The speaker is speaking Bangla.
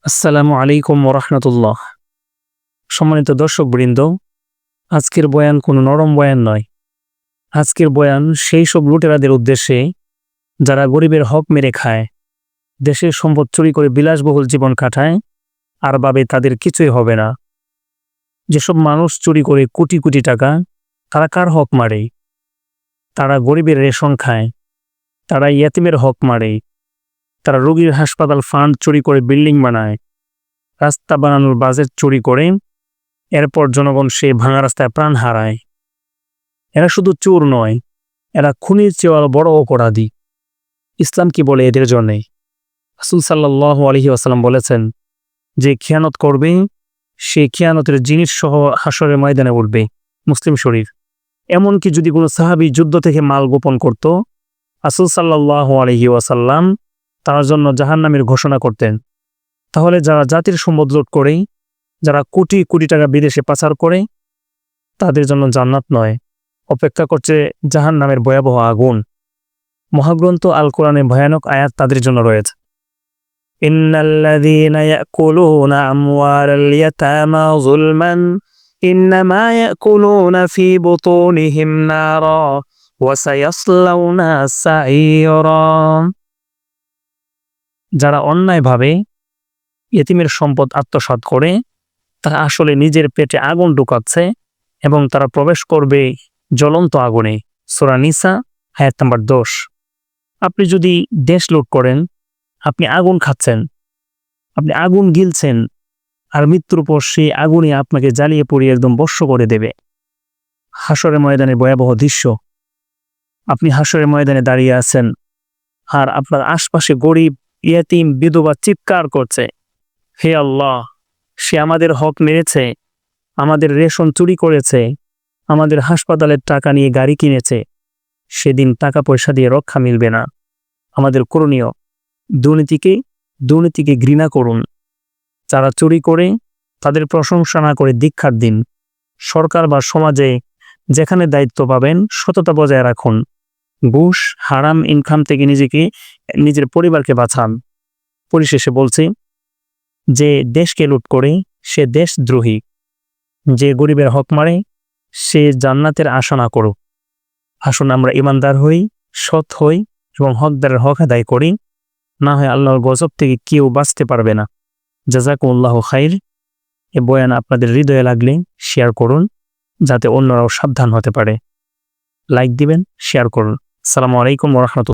আসসালামু আলাইকুম ওরহমতুল্লাহ। সম্মানিত দর্শকবৃন্দ, আজকের বয়ান কোনো নরম বয়ান নয়। আজকের বয়ান সেই সব লুটেরাদের উদ্দেশ্যে যারা গরিবের হক মেরে খায়, দেশের সম্পদ চুরি করে বিলাসবহুল জীবন কাটায় আর ভাবে তাদের কিছুই হবে না। যেসব মানুষ চুরি করে কোটি কোটি টাকা, তারা কার হক মারে? তারা গরিবের রেশন খায়, তারা ইয়াতিমের হক মারে, তারা রোগীর হাসপাতাল ফান্ড চুরি করে বিল্ডিং বানায়, রাস্তা বানানোর বাজেট চুরি করে, এরপর জনগণ সে ভাঙা রাস্তায় প্রাণ হারায়। এরা শুধু চোর নয়, এরা খুনির চেয়ে বড় অপরাধী। ইসলাম কি বলে এদের জন্যে? রাসূল সাল্লাল্লাহু আলাইহি ওয়াসাল্লাম বলেছেন, যে খেয়ানত করবে সে খেয়ানতের জিনিস সহ হাসরের ময়দানে উঠবে। মুসলিম শরীফ। এমনকি যদি কোনো সাহাবী যুদ্ধ থেকে মাল গোপন করত, রাসূল সাল্লাল্লাহু আলাইহি ওয়াসাল্লাম তার জন্য জাহান্নামের ঘোষণা করতেন। তাহলে যারা জাতির সম্পদ লুট করে, যারা কোটি কোটি টাকা বিদেশে পাচার করে, তাদের জন্য জান্নাত নয়, অপেক্ষা করছে জাহান্নামের ভয়াবহ আগুন। মহাগ্রন্থ আল কোরআনে ভয়ানক আয়াত তাদের জন্য রয়েছে। ইন্নাল্লাযীনা ইয়াকুলুনা আমওয়ালাল ইয়াতামা যুলমান ইন্নামা ইয়াকুলুনা ফি বুতুনিহিম নারা ওয়া সায়াসলাউনা সাঈরা। যারা অন্যায়ভাবে ইতিমের সম্পদ আত্মসাৎ করে, তারা আসলে নিজের পেটে আগুন ঢুকাচ্ছে এবং তারা প্রবেশ করবে জ্বলন্ত আগুনে। সূরা নিসা আয়াত নাম্বার 10। আপনি যদি দেশ লুট করেন, আপনি আগুন খাচ্ছেন, আপনি আগুন গিলছেন, আর মৃত্যুর পর সেই আগুনে আপনাকে জ্বালিয়ে পুড়িয়ে একদম ভস্ম করে দেবে। হাসরের ময়দানে ভয়াবহ দৃশ্য। আপনি হাসরের ময়দানে দাঁড়িয়ে আছেন, আর আপনার আশপাশে গরিব, ইয়াতিম, বিধবা চিৎকার করছে, হে আল্লাহ, সে আমাদের হক মেরেছে, আমাদের রেশন চুরি করেছে, আমাদের হাসপাতালের টাকা নিয়ে গাড়ি কিনেছে। সেদিন টাকা পয়সা দিয়ে রক্ষা মিলবে না। আমাদের করণীয়, দুর্নীতিকে ঘৃণা করুন। যারা চুরি করে তাদের প্রশংসা না করে ধিক্কার দিন। সরকার বা সমাজে যেখানে দায়িত্ব পাবেন সততা বজায় রাখুন। ঘুষ, হারাম ইনকাম থেকে নিজের পরিবারকে বাঁচান। পরিশেষে বলছি, যে দেশকে লুট করে সে দেশদ্রোহী। যে গরিবের হক মারে সে জান্নাতের আশা না করুক। আসুন আমরা ইমানদার হই, সৎ হই এবং হকদারের হক আদায় করি। না হয় আল্লাহর গজব থেকে কেউ বাঁচতে পারবে না। জাযাকুমুল্লাহু খাইর। এ বয়ান আপনাদের হৃদয়ে লাগলে শেয়ার করুন, যাতে অন্যরাও সাবধান হতে পারে। লাইক দিবেন, শেয়ার করুন। আসসালামু আলাইকুম ওয়া রাহমাতুল্লাহ।